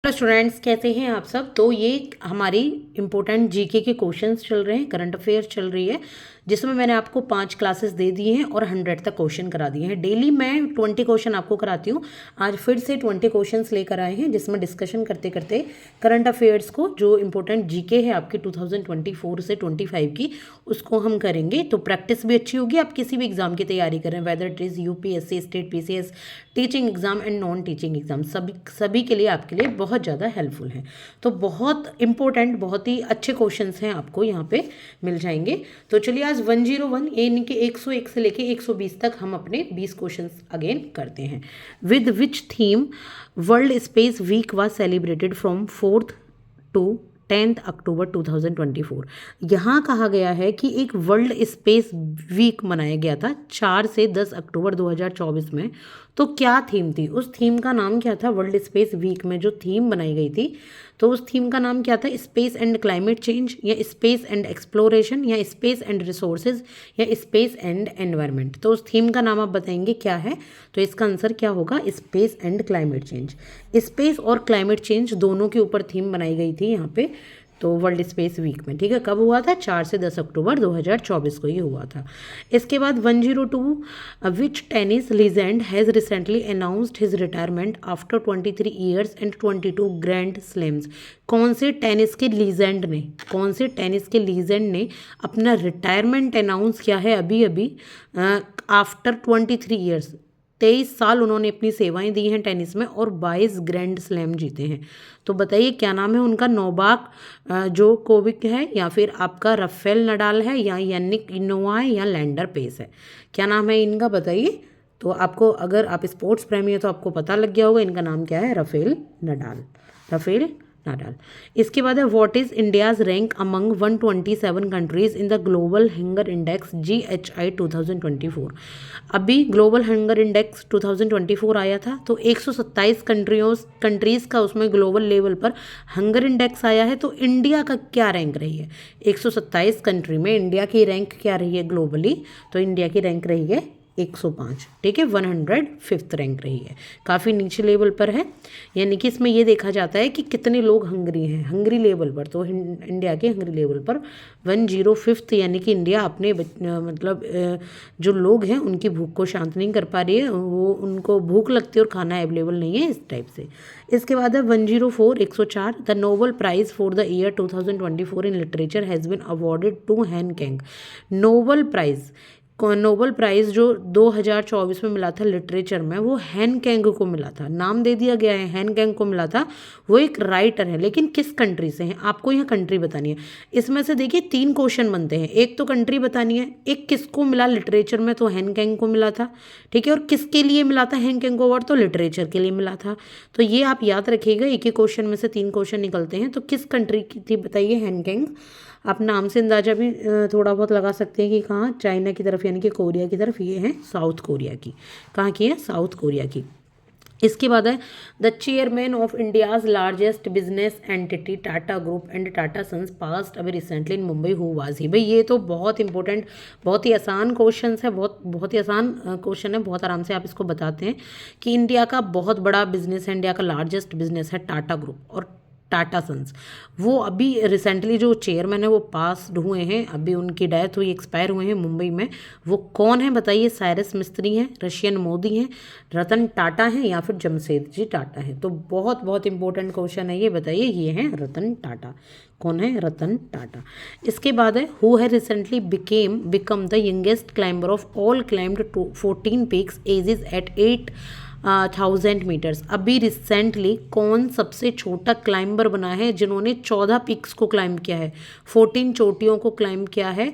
Hello students, कैसे हैं आप सब। तो ये हमारी इम्पोर्टेंट जीके के क्वेश्चंस चल रहे हैं, करंट अफेयर चल रही है, जिसमें मैंने आपको 5 क्लासेस दे दिए हैं और 100 तक क्वेश्चन करा दिए हैं। डेली मैं 20 क्वेश्चन आपको कराती हूँ। आज फिर से 20 क्वेश्चंस लेकर आए हैं, जिसमें डिस्कशन करते करते करंट अफेयर्स को, जो इम्पोर्टेंट जीके है आपकी 2024 से 25 की, उसको हम करेंगे। तो प्रैक्टिस भी अच्छी होगी। आप किसी भी एग्जाम की तैयारी करें, whether it is UPSC, state PCS, teaching exam and non teaching exam, सभी के लिए आपके लिए बहुत ज़्यादा हेल्पफुल है। तो बहुत इंपॉर्टेंट, बहुत ही अच्छे क्वेश्चंस हैं, आपको यहाँ पे मिल जाएंगे। तो चलिए आज 101 यानी कि 101 से लेके 120 तक हम अपने 20 क्वेश्चंस अगेन करते हैं। With which theme World Space Week was celebrated from 4th to 10th October 2024। यहाँ कहा गया है कि एक वर्ल्ड स्पेस वीक मनाया गया था 4 से 10 अक्टूबर 2024 में। तो क्या थीम थी, उस थीम का नाम क्या था। वर्ल्ड स्पेस वीक में जो थीम बनाई गई थी, तो उस थीम का नाम क्या था। स्पेस एंड क्लाइमेट चेंज, या स्पेस एंड एक्सप्लोरेशन, या स्पेस एंड रिसोर्सेज, या स्पेस एंड एनवायरनमेंट। तो उस थीम का नाम आप बताएंगे क्या है। तो इसका आंसर क्या होगा, space and climate change. Space और क्लाइमेट चेंज दोनों के ऊपर थीम बनाई गई थी यहाँ पे, तो वर्ल्ड स्पेस वीक में। ठीक है, कब हुआ था, 4 से 10 अक्टूबर 2024 को ये हुआ था। इसके बाद 102 which tennis legend has recently announced his retirement after 23 years and 22 grand slams. कौन से टेनिस के लीजेंड ने अपना रिटायरमेंट अनाउंस किया है अभी अभी, आफ्टर 23 ईयर्स। 23 साल उन्होंने अपनी सेवाएं दी हैं टेनिस में और 22 ग्रैंड स्लैम जीते हैं। तो बताइए क्या नाम है उनका। नोवाक जोकोविक है, या फिर आपका राफेल नडाल है, या यानिक इनोवा है, या लैंडर पेस है। क्या नाम है इनका बताइए। तो आपको, अगर आप स्पोर्ट्स प्रेमी है तो आपको पता लग गया होगा, इनका नाम क्या है, राफेल नाडाल। इसके बाद है what is India's rank among 127 countries in the global hunger index GHI 2024। अभी ग्लोबल हंगर इंडेक्स 2024 आया था, तो 127 कंट्रीज का उसमें ग्लोबल लेवल पर हंगर इंडेक्स आया है। तो इंडिया का क्या रैंक रही है, 127 कंट्री में इंडिया की रैंक क्या रही है ग्लोबली। तो इंडिया की रैंक रही है 105। ठीक है, 105th रैंक रही है, काफ़ी नीचे लेवल पर है। यानी कि इसमें ये देखा जाता है कि कितने लोग हंगरी हैं, हंगरी लेवल पर। तो इंडिया के हंगरी लेवल पर 105th, यानी कि इंडिया अपने मतलब जो लोग हैं उनकी भूख को शांत नहीं कर पा रही है, वो उनको भूख लगती है और खाना अवेलेबल नहीं है, इस टाइप से। इसके बाद है 104 104 the Nobel prize for the year 2024 in literature has been awarded to Han Kang. Nobel prize जो 2024 में मिला था लिटरेचर में, वो हैन कैंग को मिला था। नाम दे दिया गया है, हैन कैंग को मिला था। वो एक राइटर है, लेकिन किस कंट्री से हैं आपको यहाँ कंट्री बतानी है। इसमें से देखिए 3 क्वेश्चन बनते हैं, एक तो कंट्री बतानी है, एक किसको मिला लिटरेचर में, तो हैन कैंग को मिला था। ठीक है, और किसके लिए मिला था हैन कैंग को अवार्ड, तो लिटरेचर के लिए मिला था। तो ये आप याद रखिएगा, एक एक क्वेश्चन में से 3 क्वेश्चन निकलते हैं। तो किस कंट्री की थी बताइए हैन कैंग। आप नाम से अंदाजा भी थोड़ा बहुत लगा सकते हैं कि कहाँ, चाइना की तरफ, यानी कि कोरिया की तरफ। ये है साउथ कोरिया की। कहाँ की है, साउथ कोरिया की। इसके बाद है the chairman of India's largest business entity Tata group and Tata sons passed away recently in Mumbai, who was he. भाई ये तो बहुत इंपॉर्टेंट, बहुत ही आसान क्वेश्चन है, बहुत ही आसान क्वेश्चन है, बहुत आराम से आप इसको बताते हैं कि इंडिया का बहुत बड़ा बिजनेस है, इंडिया का लार्जेस्ट बिजनेस है टाटा ग्रुप और टाटा सन्स। वो अभी रिसेंटली जो चेयरमैन है वो पास हुए हैं, अभी उनकी डेथ हुई, एक्सपायर हुए हैं मुंबई में। वो कौन है बताइए। साइरस मिस्त्री हैं, रशियन मोदी हैं, रतन टाटा हैं, या फिर जमशेदजी टाटा हैं। तो बहुत बहुत इंपॉर्टेंट क्वेश्चन है ये, बताइए। ये हैं रतन टाटा। कौन है, रतन टाटा। इसके बाद है हु है recently become the youngest climber of all climbed 14 peaks ages at 8,000 metres. अभी रिसेंटली कौन सबसे छोटा क्लाइंबर बना है जिन्होंने 14 पीक्स को क्लाइंब किया है, 14 चोटियों को क्लाइंब किया है,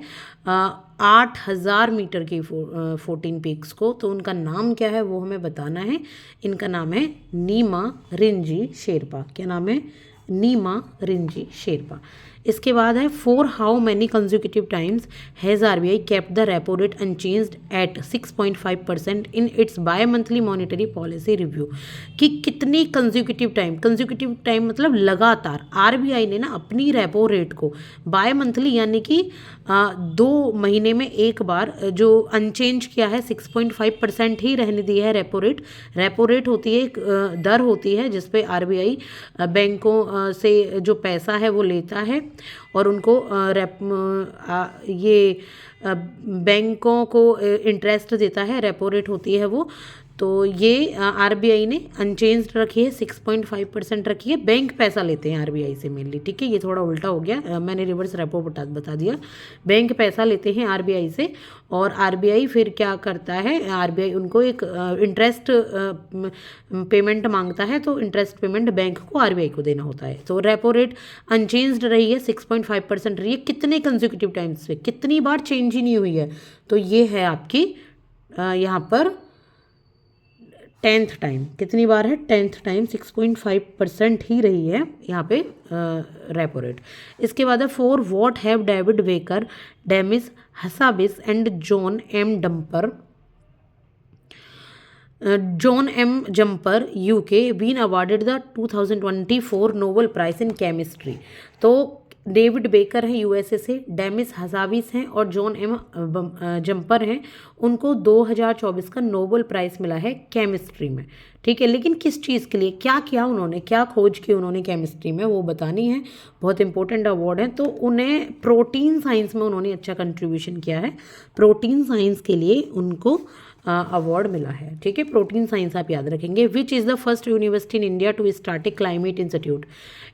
8,000 मीटर की 14 पीक्स को। तो उनका नाम क्या है वो हमें बताना है। इनका नाम है नीमा रिंजी शेरपा। क्या नाम है, नीमा रिंजी शेरपा। इसके बाद है for how many consecutive times has RBI kept the repo rate unchanged at 6.5% in its bimonthly monetary policy review. कि कितनी कंज्यूकेटिव टाइम मतलब लगातार आरबीआई ने ना अपनी रेपो रेट को बाय मंथली यानी कि 2 महीने में एक बार जो अनचेंज किया है, 6.5% ही रहने दी है रेपो रेट। रेपो रेट होती है एक दर होती है जिसपे आरबीआई बैंकों से जो पैसा है वो लेता है और उनको बैंकों को इंटरेस्ट देता है, रेपो रेट होती है वो। तो ये आरबीआई ने अनचेंज्ड रखी है, 6.5% रखी है। बैंक पैसा लेते हैं आरबीआई से मेनली, ठीक है। ये थोड़ा उल्टा हो गया, मैंने रिवर्स रेपो बता दिया। बैंक पैसा लेते हैं आरबीआई से और आरबीआई फिर क्या करता है, आरबीआई उनको एक इंटरेस्ट पेमेंट मांगता है, तो इंटरेस्ट पेमेंट बैंक को आरबीआई को देना होता है। तो रेपो रेट अनचेंज्ड रही है, 6.5% रही है। कितने कंसेक्यूटिव टाइम्स पे, कितनी बार चेंज ही नहीं हुई है, तो ये है आपकी यहाँ पर 10th टाइम। कितनी बार है, 10th टाइम 6.5% ही रही है यहाँ पे रेपो रेट। इसके बाद है for what have David Baker, Demis Hassabis and John M Jumper UK been awarded the 2024 Nobel prize in chemistry. तो डेविड बेकर हैं यूएसए से, डेमिस हसाबिस हैं और जॉन एम जम्पर हैं। उनको 2024 का नोबेल प्राइज़ मिला है केमिस्ट्री में, ठीक है। लेकिन किस चीज़ के लिए, क्या किया उन्होंने, क्या खोज की उन्होंने केमिस्ट्री में, वो बतानी है। बहुत इंपॉर्टेंट अवार्ड है। तो उन्हें प्रोटीन साइंस में उन्होंने अच्छा कंट्रीब्यूशन किया है, प्रोटीन साइंस के लिए उनको अवार्ड मिला है, ठीक है। प्रोटीन साइंस आप याद रखेंगे। Which is the first university in India to start a climate institute.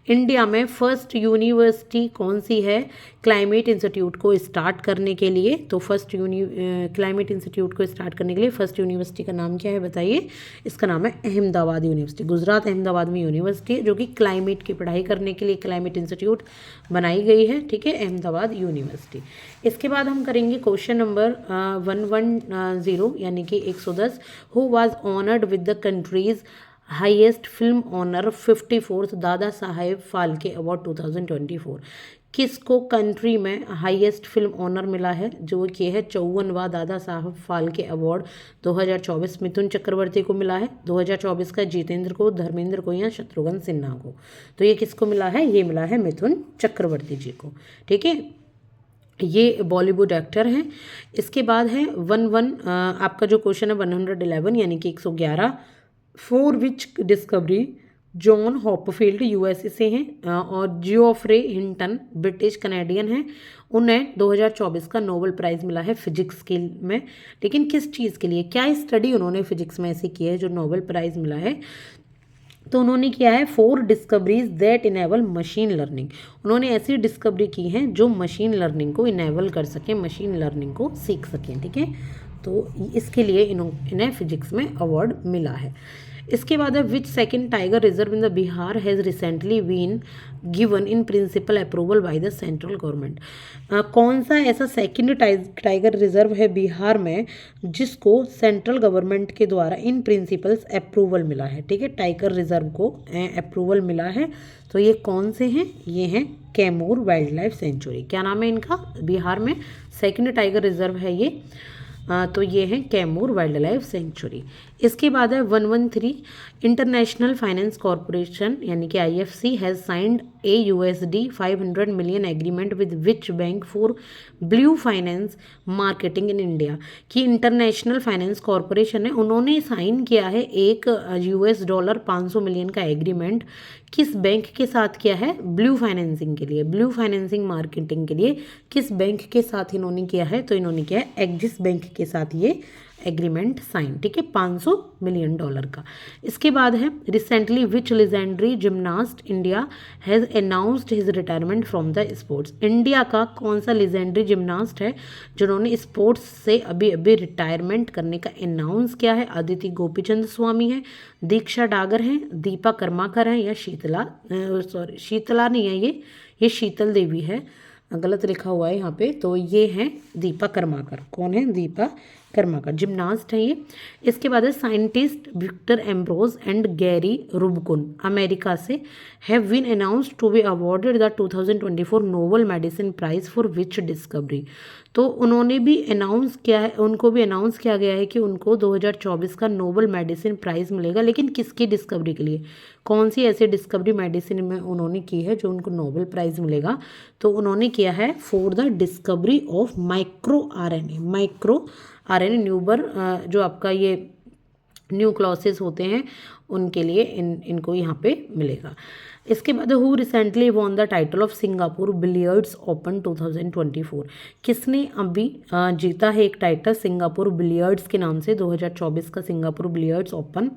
India में फर्स्ट यूनिवर्सिटी कौन सी है क्लाइमेट इंस्टीट्यूट को स्टार्ट करने के लिए? तो फर्स्ट क्लाइमेट इंस्टीट्यूट को स्टार्ट करने के लिए फर्स्ट यूनिवर्सिटी का नाम क्या है बताइए? इसका नाम है अहमदाबाद यूनिवर्सिटी। गुजरात अहमदाबाद में यूनिवर्सिटी है जो कि क्लाइमेट की पढ़ाई करने के लिए क्लाइमेट इंस्टीट्यूट बनाई गई है, ठीक है, अहमदाबाद यूनिवर्सिटी। इसके बाद हम करेंगे क्वेश्चन नंबर 110 यानी कि 110। Who was honoured with the country's highest film honour 54th Dada Saheb Phalke award 2024। किसको कंट्री में हाईएस्ट फिल्म ऑनर मिला है, जो कि है 54वां दादा साहब फाल्के अवार्ड 2024? मिथुन चक्रवर्ती को मिला है 2024 का, जितेंद्र को, धर्मेंद्र को या शत्रुघ्न सिन्हा को। तो ये किसको मिला है? ये मिला है मिथुन चक्रवर्ती जी को, ठीक है। ये बॉलीवुड एक्टर हैं। इसके बाद है आपका जो क्वेश्चन है 111 यानी कि 111। For which discovery John Hopfield USA से हैं और जियोफ्रे हिंटन ब्रिटिश कनेडियन हैं। उन्हें 2024 का नोबेल प्राइज़ मिला है फिजिक्स के में। लेकिन किस चीज़ के लिए, क्या स्टडी उन्होंने फिजिक्स में ऐसी की है जो नोबेल प्राइज़ मिला है? तो उन्होंने किया है 4 discoveries that enable machine learning. उन्होंने ऐसी डिस्कवरी की हैं जो मशीन लर्निंग को इनेबल कर सकें, मशीन लर्निंग को सीख सकें, ठीक है। तो इसके लिए इन्हें फिजिक्स में अवार्ड मिला है। इसके बाद है which second tiger reserve in the Bihar has recently been given in principle approval by the central government. कौन सा ऐसा सेकंड टाइगर रिजर्व है बिहार में जिसको सेंट्रल गवर्नमेंट के द्वारा इन प्रिंसिपल्स अप्रूवल मिला है, ठीक है। टाइगर रिजर्व को अप्रूवल मिला है। तो ये कौन से हैं? ये हैं कैमूर वाइल्ड लाइफ सेंचुरी। क्या नाम है इनका? बिहार में सेकंड टाइगर रिजर्व है ये। तो ये है कैमूर वाइल्ड लाइफ सेंचुरी। इसके बाद है 113 इंटरनेशनल फाइनेंस कॉरपोरेशन यानी कि IFC has signed A USD 500 million agreement with which bank for blue finance marketing in India. कि इंटरनेशनल फाइनेंस कॉरपोरेशन है, उन्होंने साइन किया है एक $500 500 मिलियन का एग्रीमेंट। किस बैंक के साथ किया है? ब्लू फाइनेंसिंग के लिए, ब्लू फाइनेंसिंग मार्केटिंग के लिए किस बैंक के साथ इन्होंने किया है? तो इन्होंने किया है एक्सिस बैंक के साथ ये एग्रीमेंट साइन, ठीक है, $500 मिलियन का। इसके बाद है recently which legendary gymnast India has announced his retirement from the sports. India का कौन सा लेजेंडरी जिमनास्ट है जिन्होंने स्पोर्ट्स से अभी अभी रिटायरमेंट करने का अनाउंस किया है? अदिति गोपीचंद स्वामी है, दीक्षा डागर हैं, दीपा कर्माकर हैं या शीतला नहीं है, ये शीतल देवी है, गलत लिखा हुआ है यहाँ पे। तो ये हैं दीपा कर्माकर। कौन है? दीपा कर्मा का, जिम्नास्ट है ये। इसके बाद है scientist Victor Ambros and Gary Ruvkun America से have been announced to be awarded the 2024 Nobel medicine prize for which discovery. तो उन्होंने भी अनाउंस किया है, उनको भी अनाउंस किया गया है कि उनको 2024 का नोबेल मेडिसिन प्राइज़ मिलेगा, लेकिन किसकी डिस्कवरी के लिए, कौन सी ऐसी डिस्कवरी मेडिसिन में उन्होंने की है जो उनको नोबेल प्राइज़ मिलेगा। तो उन्होंने किया है for the discovery of micro RNA. Micro RNA Neuber जो आपका ये न्यूक्लियोसिस होते हैं उनके लिए इनको यहाँ पे मिलेगा। इसके बाद who recently won the title of Singapore billiards open 2024। किसने अभी जीता है एक टाइटल सिंगापुर बिलियर्ड्स के नाम से 2024 का सिंगापुर बिलियर्ड्स ओपन।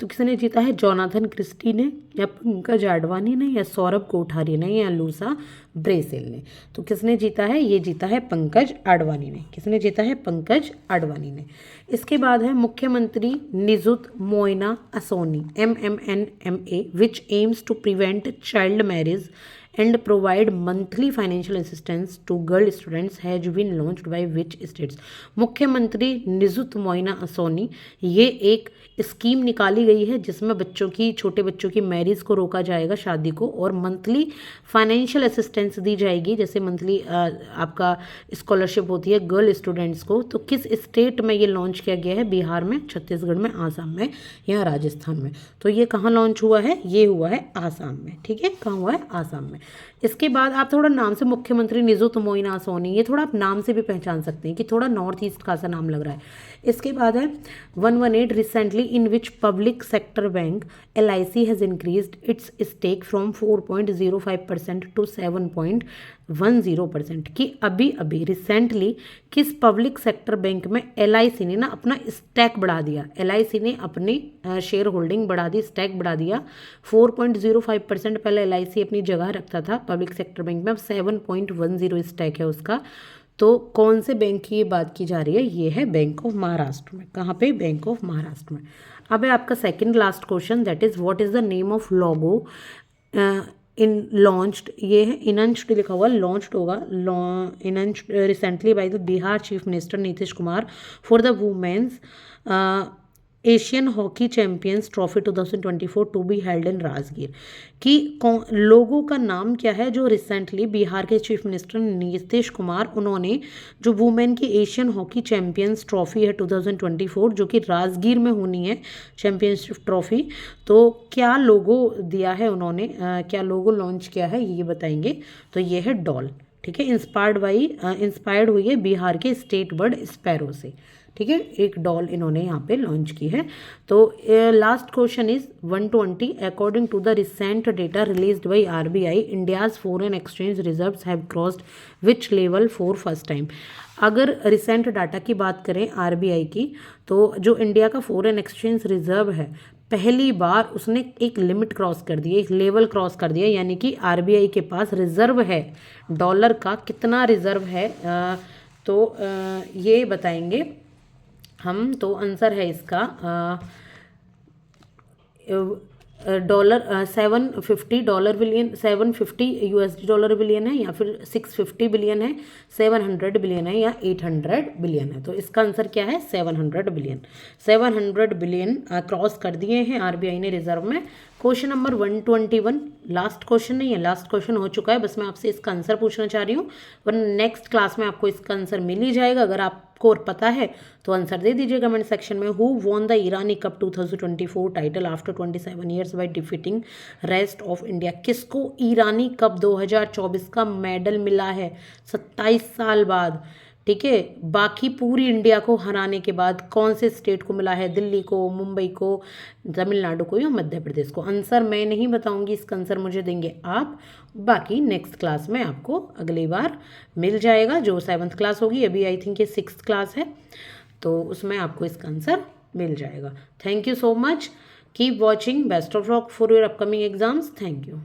तो किसने जीता है, जोनाथन क्रिस्टी ने या पंकज आडवाणी ने या सौरभ कोठारी ने या लूसा ब्रेसिल ने। तो किसने जीता है, ये जीता है पंकज आडवाणी ने। किसने जीता है, पंकज आडवाणी ने। इसके बाद है मुख्यमंत्री Nijut Moina Asoni MMNMA which aims to prevent child marriage and provide monthly financial assistance to girl students has been launched by which states। मुख्यमंत्री निजुत मोइना असोनी, ये एक स्कीम निकाली गई है जिसमें बच्चों की, छोटे बच्चों की मैरिज को रोका जाएगा, शादी को, और मंथली फाइनेंशियल असिस्टेंस दी जाएगी, जैसे मंथली आपका स्कॉलरशिप होती है गर्ल स्टूडेंट्स को। तो किस स्टेट में ये लॉन्च किया गया है, बिहार में, छत्तीसगढ़ में, आसाम में या राजस्थान में। तो ये कहाँ लॉन्च हुआ है, ये हुआ है आसाम में। ठीक है, कहाँ हुआ है, आसाम में। इसके बाद आप थोड़ा नाम से मुख्यमंत्री निजुत मोइना सोनी, ये थोड़ा आप नाम से भी पहचान सकते हैं कि थोड़ा नॉर्थ ईस्ट का सा नाम लग रहा है। इसके बाद है 118 recently in which public sector bank LIC has increased its stake from 4.05% to 7.10% कि अभी अभी रिसेंटली किस पब्लिक सेक्टर बैंक में LIC ने ना अपना स्टैक बढ़ा दिया। LIC ने अपनी शेयर होल्डिंग बढ़ा दी, स्टैक बढ़ा दिया। 4.05% पहले LIC अपनी जगह रखता था पब्लिक सेक्टर बैंक में, अब 7.10 स्टैक है उसका। तो कौन से बैंक की ये बात की जा रही है, ये है बैंक ऑफ महाराष्ट्र में। कहाँ पे, बैंक ऑफ महाराष्ट्र में। अब है आपका second last question, that is what is the name of logo in launched, ये है इनंच्ड लिखा हुआ, लॉन्च्ड होगा, इनंच्ड recently by the Bihar chief minister Nitish Kumar for the women's Asian hockey champions trophy 2024 to be held in Rajgir. कि लोगों का नाम क्या है जो रिसेंटली बिहार के चीफ मिनिस्टर नीतीश कुमार, उन्होंने जो वुमेन की एशियन हॉकी चैंपियंस ट्रॉफी है 2024 जो कि राजगीर में होनी है चैंपियनशिप ट्रॉफी, तो क्या लोगो दिया है उन्होंने, क्या लोगो लॉन्च किया है, ये बताएंगे। तो ये है डॉल। ठीक है, इंस्पायर्ड हुई है बिहार के स्टेट बर्ड स्पैरो से। ठीक है, एक डॉल इन्होंने यहाँ पे लॉन्च की है। तो last question is 120 according to the recent data released by RBI India's foreign exchange reserves have crossed which level for first time. अगर रिसेंट डाटा की बात करें RBI की, तो जो इंडिया का फॉरेन एक्सचेंज रिजर्व है पहली बार उसने एक लिमिट क्रॉस कर दी है, एक लेवल क्रॉस कर दिया, यानी कि RBI के पास रिजर्व है डॉलर का, कितना रिजर्व है तो ये बताएंगे हम। तो आंसर है इसका dollar $750 billion, 750 USD dollar billion है, या फिर 650 बिलियन है, 700 बिलियन है, या 800 बिलियन है। तो इसका आंसर क्या है, 700 बिलियन। 700 बिलियन क्रॉस कर दिए हैं RBI ने रिजर्व में। क्वेश्चन नंबर 121 लास्ट क्वेश्चन नहीं है, लास्ट क्वेश्चन हो चुका है, बस मैं आपसे इसका आंसर पूछना चाह रही हूँ, वरना नेक्स्ट क्लास में आपको इसका आंसर मिल ही जाएगा। अगर आपको और पता है तो आंसर दे दीजिए कमेंट सेक्शन में। Who won the Irani cup 2024 title after 27 years by defeating rest of India. किसको ईरानी कप 2024 का मेडल मिला है 27 साल बाद। ठीक है, बाकी पूरी इंडिया को हराने के बाद कौन से स्टेट को मिला है, दिल्ली को, मुंबई को, तमिलनाडु को या मध्य प्रदेश को। आंसर मैं नहीं बताऊंगी, इसका आंसर मुझे देंगे आप। बाकी नेक्स्ट क्लास में आपको अगली बार मिल जाएगा, जो 7th क्लास होगी, अभी आई थिंक ये 6th क्लास है, तो उसमें आपको इसका आंसर मिल जाएगा। Thank you so much, keep watching, best of luck for your upcoming exams. Thank you.